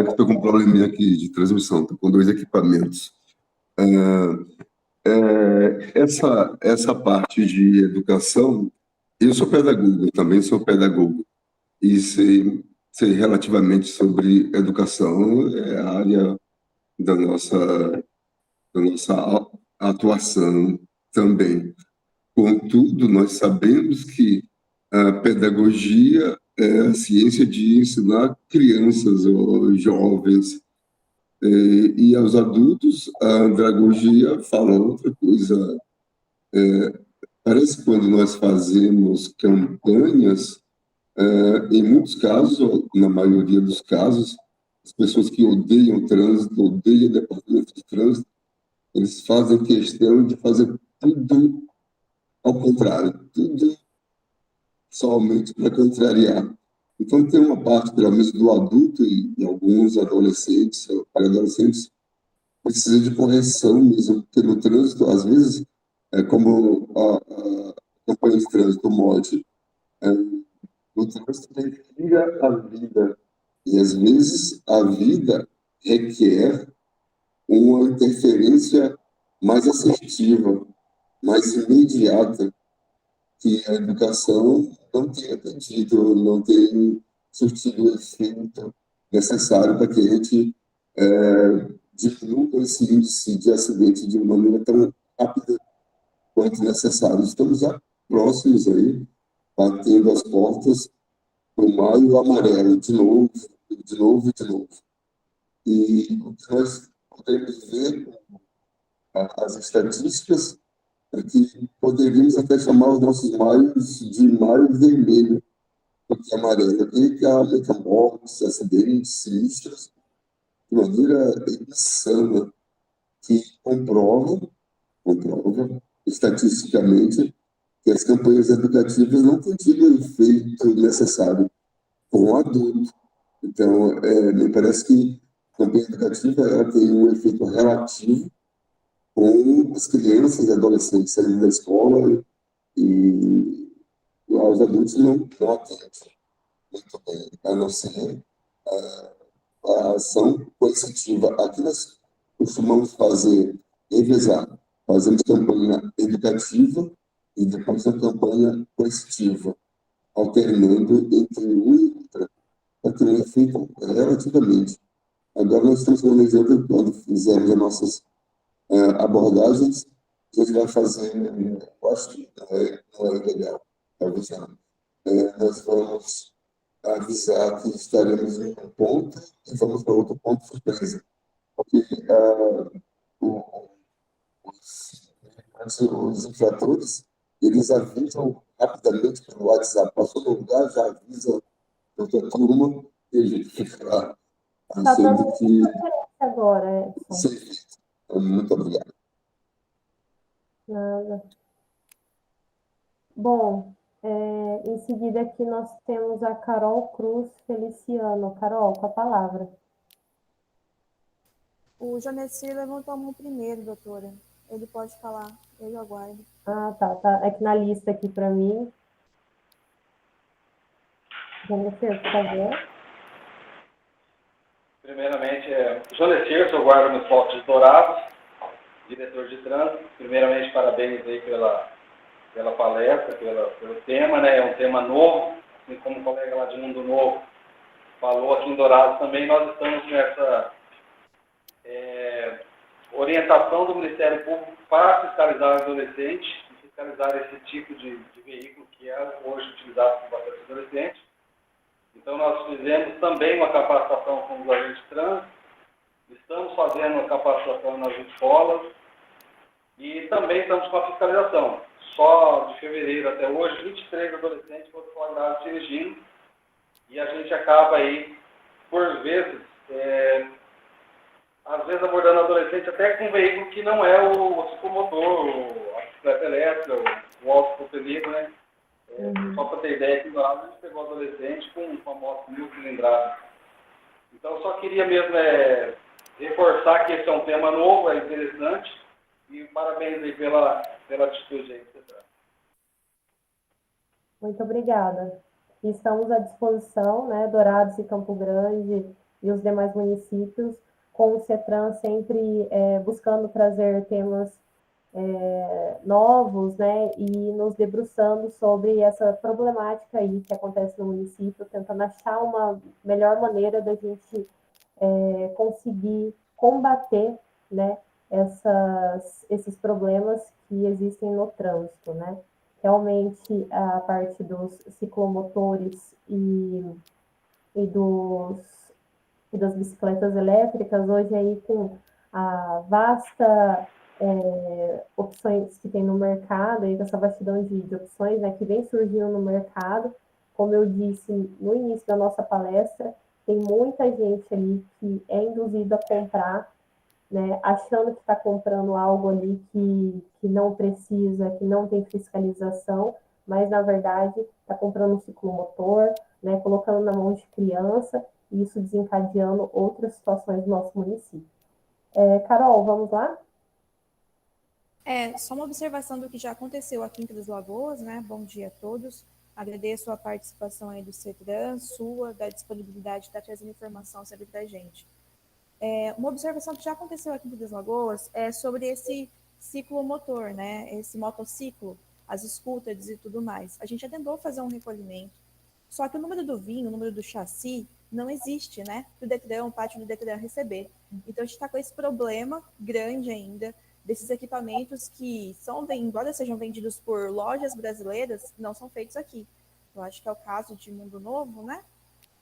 G: Estou com um probleminha aqui de transmissão, estou com 2 equipamentos. Essa parte de educação, eu sou pedagogo, eu também sou pedagogo, e sei relativamente sobre educação, é a área da nossa atuação também. Contudo, nós sabemos que a pedagogia é a ciência de ensinar crianças ou jovens, e aos adultos a andragogia fala outra coisa. Parece que quando nós fazemos campanhas, em muitos casos, ou na maioria dos casos, as pessoas que odeiam o trânsito, odeiam o departamento de trânsito, eles fazem questão de fazer tudo ao contrário, tudo somente para contrariar. Então, tem uma parte, pelo menos, do adulto e alguns adolescentes, pré-adolescentes, precisa de correção mesmo, porque no trânsito, às vezes, como campanha de trânsito MOD, o trânsito respira a vida. E, às vezes, a vida requer uma interferência mais assertiva, mais imediata, que a educação não tem atendido, não tem surtido o efeito necessário para que a gente diminua esse índice de acidente de maneira tão rápida quanto necessário. Estamos já próximos aí, batendo as portas do Maio Amarelo, de novo, de novo e de novo. E o que nós podemos ver, as estatísticas, é que poderíamos até chamar os nossos maios de maio vermelho, porque amarelo é aumenta mortes, acidentes, sinistros, de maneira insana, que comprova estatisticamente que as campanhas educativas não têm tido o efeito necessário com o adulto. Então, me parece que a campanha educativa ela tem um efeito relativo com as crianças e adolescentes saindo da escola e os adultos não atendem muito bem, a não ser a ação coercitiva. Aqui nós costumamos revezar. Fazemos campanha educativa e depois a campanha coercitiva, alternando entre um e outra, para ter um efeito relativamente. Agora nós estamos planejando, quando fizermos as nossas abordagens, a gente vai fazer, eu acho que não é legal, talvez não. Nós vamos avisar que estaremos em um ponto e vamos para outro ponto surpresa. Porque os infratores, eles avisam rapidamente pelo WhatsApp. Passou no lugar, já avisa para outra turma e a gente fica lá achando que...
B: Agora, Edson.
G: Sim. Muito obrigado.
B: Nada. Bom, em seguida aqui nós temos a Carol Cruz Feliciano. Carol, com a palavra.
F: O Jonesi levantou a mão primeiro, doutora. Ele pode falar, eu aguardo.
B: Ah, tá. É que na lista aqui para mim. Jonesi, por favor.
J: Primeiramente, Jonesi, sou guarda no Foco de Dourados, diretor de trânsito. Primeiramente, parabéns aí pela palestra, pelo tema, né? É um tema novo, assim como o colega lá de Mundo Novo falou, aqui em Dourados também nós estamos nessa orientação do Ministério Público para fiscalizar adolescentes e fiscalizar esse tipo de veículo que é hoje utilizado por bastante adolescentes. Então, nós fizemos também uma capacitação com os agentes de trânsito, estamos fazendo uma capacitação nas escolas e também estamos com a fiscalização. Só de fevereiro até hoje, 23 adolescentes foram flagrados dirigindo e a gente acaba aí, por vezes, às vezes abordando adolescente até com um veículo que não é o ciclomotor, a bicicleta elétrica, o autopropelido, né? Só para ter ideia, aqui do lado a gente pegou adolescente com uma moto 1000 cilindrada. Então, só queria mesmo reforçar que esse é um tema novo, é interessante, e parabéns aí pela atitude aí que você traz.
B: Muito obrigada. Estamos à disposição, né, Dourados e Campo Grande e os demais municípios, com o CETRAN sempre buscando trazer temas novos, né, e nos debruçando sobre essa problemática aí que acontece no município, tentando achar uma melhor maneira da gente conseguir combater, né, esses problemas que existem no trânsito, né. Realmente, a parte dos ciclomotores e das bicicletas elétricas, hoje aí com a vasta opções que tem no mercado, aí com essa vastidão de opções, né, que vem surgindo no mercado, como eu disse no início da nossa palestra, tem muita gente ali que é induzida a comprar, né, achando que está comprando algo ali que não precisa, que não tem fiscalização, mas na verdade está comprando um ciclomotor, né, colocando na mão de criança, e isso desencadeando outras situações do nosso município. Carol, vamos lá?
F: Só uma observação do que já aconteceu aqui em Três Lagoas, né? Bom dia a todos. Agradeço a participação aí do CETRAN, sua, da disponibilidade de estar trazendo informação sobre a gente. Uma observação que já aconteceu aqui em Três Lagoas é sobre esse ciclomotor, né? Esse motociclo, as scooters e tudo mais. A gente já tentou fazer um recolhimento, só que o número do VIN, o número do chassi, não existe, né? Para o Detran, o pátio do Detran receber. Então, a gente está com esse problema grande ainda desses equipamentos que embora sejam vendidos por lojas brasileiras, não são feitos aqui. Eu acho que é o caso de Mundo Novo, né?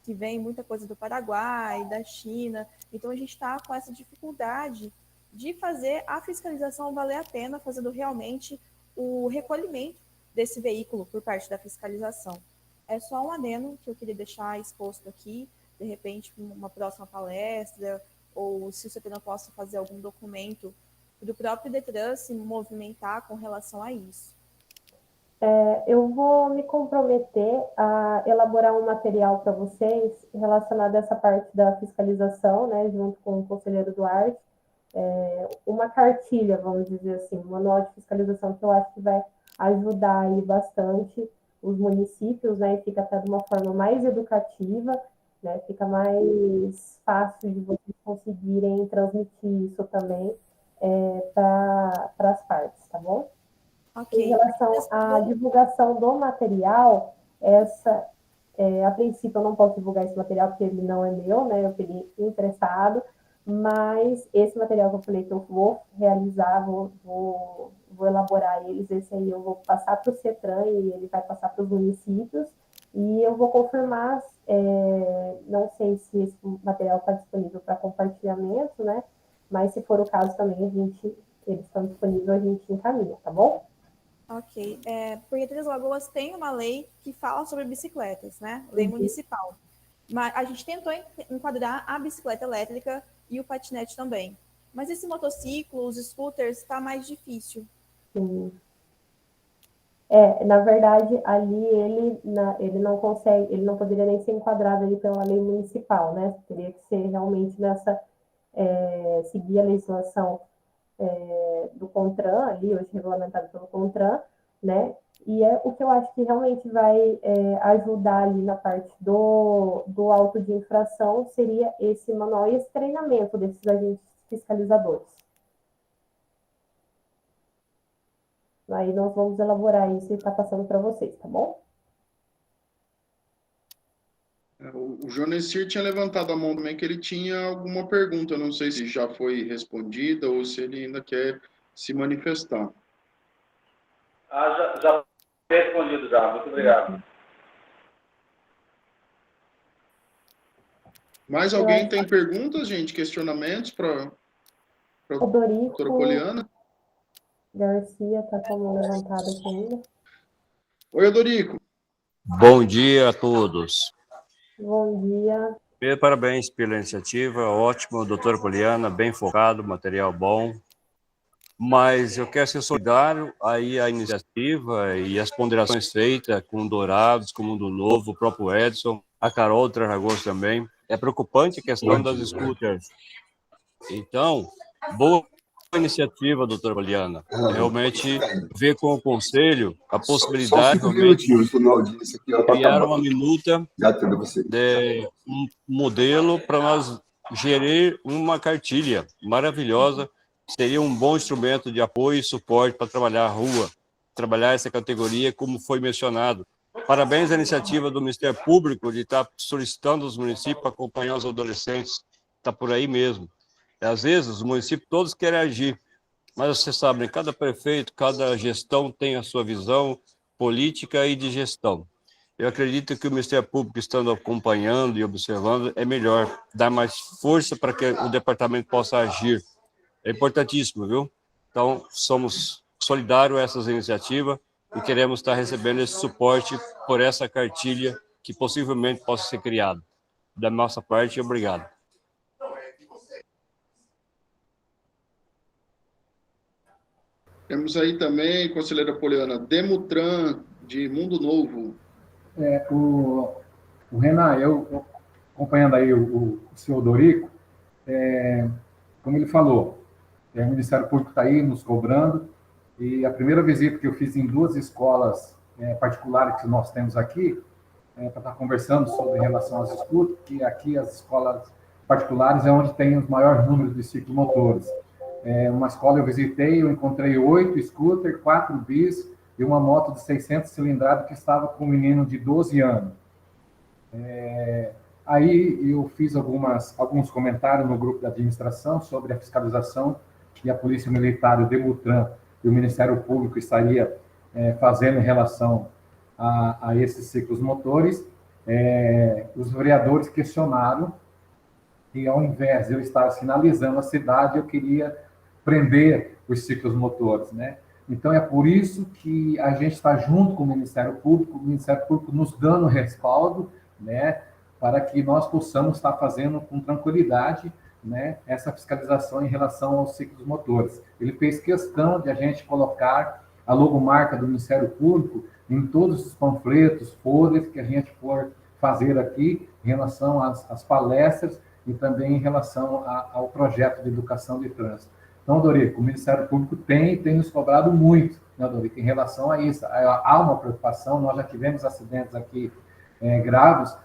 F: Que vem muita coisa do Paraguai, da China. Então, a gente está com essa dificuldade de fazer a fiscalização valer a pena, fazendo realmente o recolhimento desse veículo por parte da fiscalização. É só um adendo que eu queria deixar exposto aqui, de repente, para uma próxima palestra, ou se o CETRAN possa fazer algum documento do próprio Detran se movimentar com relação a isso.
B: Eu vou me comprometer a elaborar um material para vocês relacionado a essa parte da fiscalização, né, junto com o conselheiro Duarte, uma cartilha, vamos dizer assim, um manual de fiscalização que eu acho que vai ajudar aí bastante os municípios, né, e fica até de uma forma mais educativa, né, fica mais fácil de vocês conseguirem transmitir isso também para as partes, tá bom?
F: Okay.
B: Em relação à divulgação do material, a princípio eu não posso divulgar esse material porque ele não é meu, né? Eu peguei emprestado, mas esse material que eu falei que eu vou realizar, vou elaborar eles, esse aí eu vou passar para o CETRAN e ele vai passar para os municípios, e eu vou confirmar, não sei se esse material está disponível para compartilhamento, né? Mas se for o caso também, eles estão disponíveis, a gente encaminha, tá bom?
F: Ok. Porque Três Lagoas tem uma lei que fala sobre bicicletas, né? Lei municipal. Mas a gente tentou enquadrar a bicicleta elétrica e o patinete também. Mas esse motociclo, os scooters, está mais difícil.
B: Sim. Na verdade, ali ele não consegue, ele não poderia nem ser enquadrado ali pela lei municipal, né? Teria que ser realmente seguir a legislação do CONTRAN, ali, hoje regulamentado pelo CONTRAN, né? E o que eu acho que realmente vai ajudar ali na parte do auto de infração seria esse manual e esse treinamento desses agentes fiscalizadores. Aí nós vamos elaborar isso e está passando para vocês, tá bom?
A: O Jonesir tinha levantado a mão também que ele tinha alguma pergunta, não sei se já foi respondida ou se ele ainda quer se manifestar.
J: Já foi respondido já, muito obrigado.
A: Mais alguém tem perguntas, gente? Questionamentos para a doutora Poliana?
B: Garcia está com a mão levantada aqui ainda.
A: Oi, Adorico.
K: Bom dia a todos.
B: Bom dia.
K: Parabéns pela iniciativa, ótimo, doutora Poliana, bem focado, material bom. Mas eu quero ser solidário aí à iniciativa e as ponderações feitas com o Dourados, com o Mundo Novo, o próprio Edson, a Carol Trarragos também. É preocupante a questão das scooters. Então, boa iniciativa, doutora Poliana. Realmente ver com o Conselho a possibilidade de criar uma minuta de um modelo para nós gerir uma cartilha maravilhosa. Seria um bom instrumento de apoio e suporte para trabalhar a rua, trabalhar essa categoria, como foi mencionado. Parabéns à iniciativa do Ministério Público de estar solicitando aos municípios para acompanhar os adolescentes. Está por aí mesmo. Às vezes, os municípios todos querem agir, mas vocês sabem, cada prefeito, cada gestão tem a sua visão política e de gestão. Eu acredito que o Ministério Público, estando acompanhando e observando, é melhor dar mais força para que o departamento possa agir. É importantíssimo, viu? Então, somos solidários a essas iniciativas e queremos estar recebendo esse suporte por essa cartilha que possivelmente possa ser criada. Da nossa parte, obrigado.
A: Temos aí também, conselheira Poliana, Demutran, de Mundo Novo.
D: O Renan, eu acompanhando aí o senhor Dorico, como ele falou, o Ministério Público está aí nos cobrando, E a primeira visita que eu fiz em 2 escolas particulares que nós temos aqui, para estar conversando sobre relação às escutas, que aqui as escolas particulares é onde tem os maiores números de ciclomotores. Uma escola eu visitei, eu encontrei 8 scooters, 4 bis e uma moto de 600 cilindradas que estava com um menino de 12 anos. Aí eu fiz alguns comentários no grupo da administração sobre a fiscalização que a Polícia Militar, o Demutran e o Ministério Público estaria fazendo em relação a esses ciclos motores. Os vereadores questionaram e, ao invés de eu estar sinalizando a cidade, eu queria prender os ciclos motores, né? Então, é por isso que a gente está junto com o Ministério Público nos dando respaldo, né, para que nós possamos estar fazendo com tranquilidade, né, essa fiscalização em relação aos ciclos motores. Ele fez questão de a gente colocar a logomarca do Ministério Público em todos os panfletos, folders que a gente for fazer aqui em relação às palestras e também em relação ao projeto de educação de trânsito. Então, Dorico, o Ministério Público tem nos cobrado muito, né, Dorico, em relação a isso. Há uma preocupação, nós já tivemos acidentes aqui graves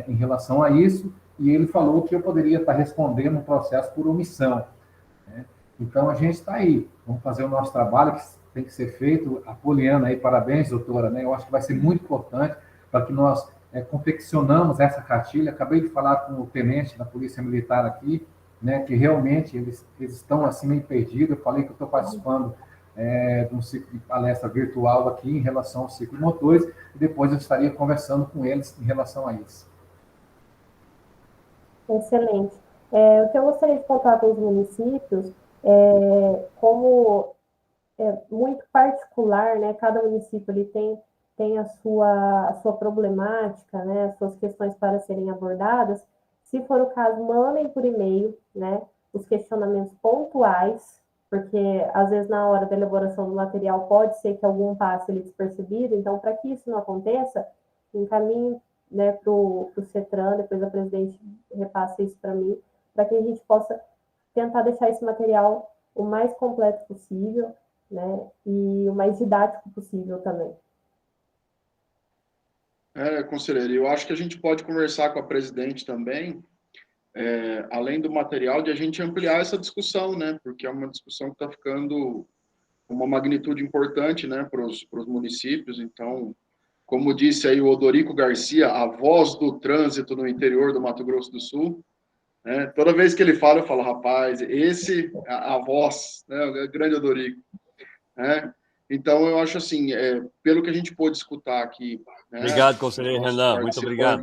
D: em relação a isso, e ele falou que eu poderia estar respondendo um processo por omissão, né? Então, a gente está aí, vamos fazer o nosso trabalho, que tem que ser feito. A Poliana aí, parabéns, doutora, né? Eu acho que vai ser muito importante para que nós confeccionamos essa cartilha. Acabei de falar com o tenente da Polícia Militar aqui, né, que realmente eles estão assim meio perdidos. Eu falei que eu estou participando de um ciclo de palestra virtual aqui em relação aos ciclos motores, e depois eu estaria conversando com eles em relação a isso.
B: Excelente. O que eu gostaria de contar com os municípios, como é muito particular, né, cada município ele tem a sua problemática, né, as suas questões para serem abordadas. Se for o caso, mandem por e-mail, né, os questionamentos pontuais, porque às vezes na hora da elaboração do material pode ser que algum passe ele despercebido. Então, para que isso não aconteça, encaminhe, né, para o CETRAN, depois a presidente repassa isso para mim, para que a gente possa tentar deixar esse material o mais completo possível, né, e o mais didático possível também.
A: Conselheiro, eu acho que a gente pode conversar com a presidente também, além do material, de a gente ampliar essa discussão, né, porque é uma discussão que está ficando uma magnitude importante, né, para os municípios. Então, como disse aí o Odorico Garcia, a voz do trânsito no interior do Mato Grosso do Sul, né, toda vez que ele fala, eu falo, rapaz, a voz, né, o grande Odorico, né? Então, eu acho assim, pelo que a gente pôde escutar aqui... Né,
K: obrigado, conselheiro Renan, muito obrigado.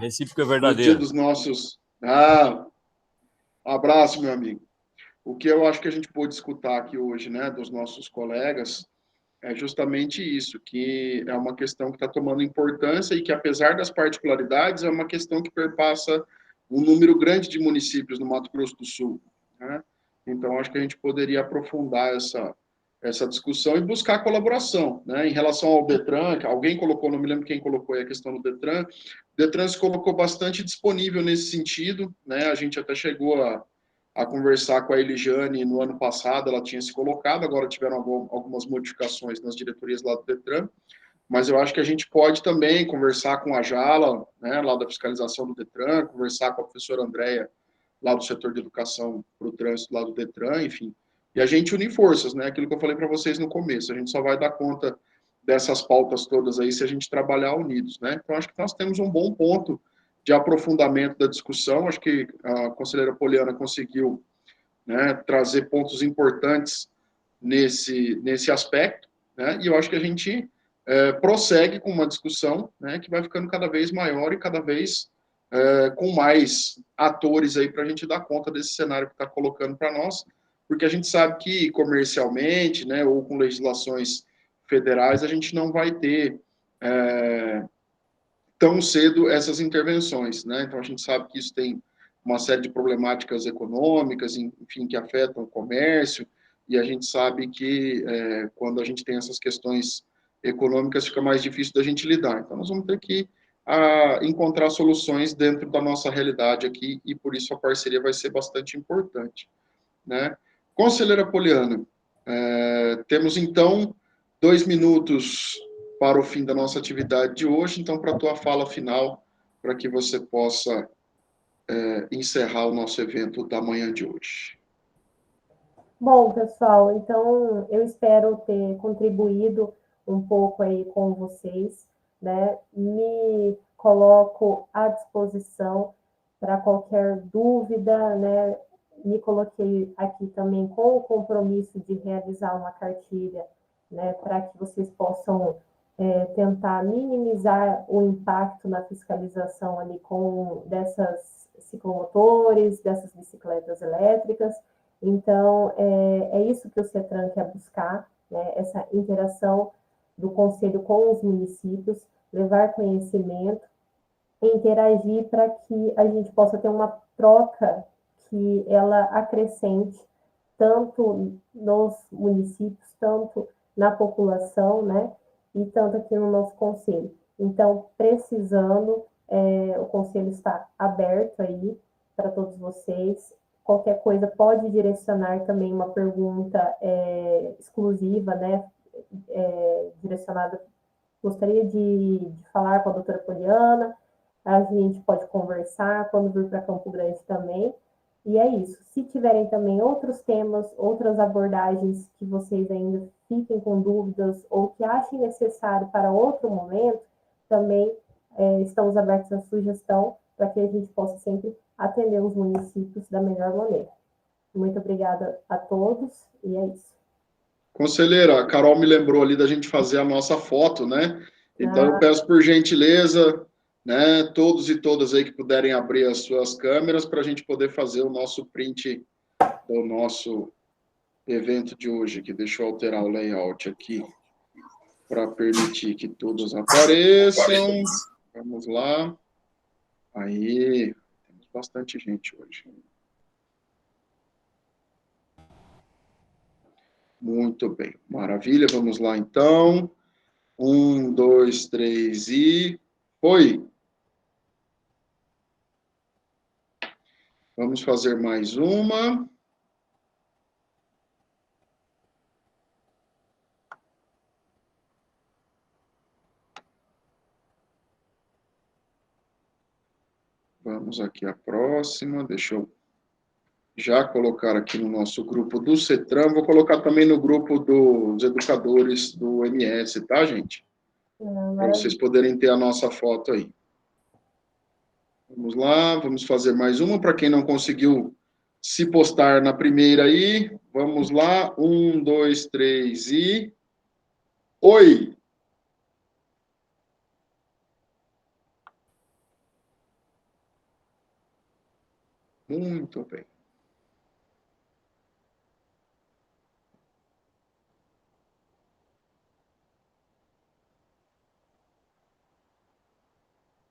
K: Recíproco é verdadeiro.
A: No dia dos nossos... um abraço, meu amigo. O que eu acho que a gente pôde escutar aqui hoje, né, dos nossos colegas, é justamente isso, que é uma questão que está tomando importância e que, apesar das particularidades, é uma questão que perpassa um número grande de municípios no Mato Grosso do Sul, né? Então, acho que a gente poderia aprofundar essa discussão e buscar colaboração, né? Em relação ao Detran, que alguém colocou, não me lembro quem colocou aí a questão do Detran, o Detran se colocou bastante disponível nesse sentido, né? A gente até chegou a conversar com a Elijane no ano passado, ela tinha se colocado, agora tiveram algumas modificações nas diretorias lá do Detran, mas eu acho que a gente pode também conversar com a Jala, né, lá da fiscalização do Detran, conversar com a professora Andréia, lá do setor de educação para o trânsito, lá do Detran, enfim, e a gente unir forças, né, aquilo que eu falei para vocês no começo, a gente só vai dar conta dessas pautas todas aí se a gente trabalhar unidos, né, então acho que nós temos um bom ponto de aprofundamento da discussão. Acho que a conselheira Poliana conseguiu, né, trazer pontos importantes nesse aspecto, né, e eu acho que a gente prossegue com uma discussão, né, que vai ficando cada vez maior e cada vez com mais atores aí para a gente dar conta desse cenário que está colocando para nós, porque a gente sabe que comercialmente, né, ou com legislações federais, a gente não vai ter tão cedo essas intervenções, né? Então, a gente sabe que isso tem uma série de problemáticas econômicas, enfim, que afetam o comércio, e a gente sabe que quando a gente tem essas questões econômicas, fica mais difícil da gente lidar. Então, nós vamos ter que encontrar soluções dentro da nossa realidade aqui, e por isso a parceria vai ser bastante importante, né? Conselheira Poliana, Temos, então, 2 minutos para o fim da nossa atividade de hoje. Então, para a tua fala final, para que você possa encerrar o nosso evento da manhã de hoje.
B: Bom, pessoal, então eu espero ter contribuído um pouco aí com vocês, né? Me coloco à disposição para qualquer dúvida, né? Me coloquei aqui também com o compromisso de realizar uma cartilha, né? Para que vocês possam tentar minimizar o impacto na fiscalização ali dessas ciclomotores, dessas bicicletas elétricas. Então, é isso que o CETRAN quer buscar, né? Essa interação do Conselho com os municípios, levar conhecimento, interagir para que a gente possa ter uma troca que ela acrescente tanto nos municípios, tanto na população, né? E tanto aqui no nosso Conselho. Então, precisando, o Conselho está aberto aí para todos vocês. Qualquer coisa pode direcionar também uma pergunta exclusiva, né? Direcionada. Gostaria de falar com a doutora Poliana, a gente pode conversar quando vir para Campo Grande também. E é isso. Se tiverem também outros temas, outras abordagens que vocês ainda fiquem com dúvidas ou que achem necessário para outro momento, também estamos abertos à sugestão para que a gente possa sempre atender os municípios da melhor maneira. Muito obrigada a todos, e é isso.
A: Conselheira, a Carol me lembrou ali da gente fazer a nossa foto, né? Então, eu peço por gentileza, né, todos e todas aí que puderem abrir as suas câmeras para a gente poder fazer o nosso print do nosso evento de hoje, que deixa eu alterar o layout aqui para permitir que todos apareçam. Vamos lá. Aí, temos bastante gente hoje. Muito bem, maravilha. Vamos lá, então. 1, 2, 3 e... Foi! Vamos fazer mais uma. Vamos aqui a próxima. Deixa eu já colocar aqui no nosso grupo do CETRAN. Vou colocar também no grupo dos educadores do MS, tá, gente? Para vocês poderem ter a nossa foto aí. Vamos lá, vamos fazer mais uma. Para quem não conseguiu se postar na primeira aí, vamos lá. 1, 2, 3 e... Oi! Muito bem.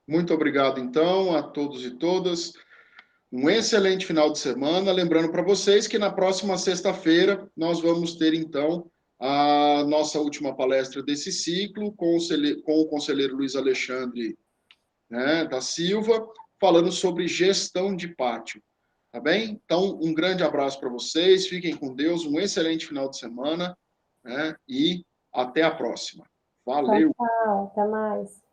A: Muito obrigado, então, a todos e todas. Um excelente final de semana. Lembrando para vocês que na próxima sexta-feira nós vamos ter, então, a nossa última palestra desse ciclo com o conselheiro Luiz Alexandre, né, da Silva, falando sobre gestão de pátio. Tá bem? Então, um grande abraço para vocês. Fiquem com Deus. Um excelente final de semana, né, e até a próxima. Valeu!
B: Tchau, tchau. Até mais.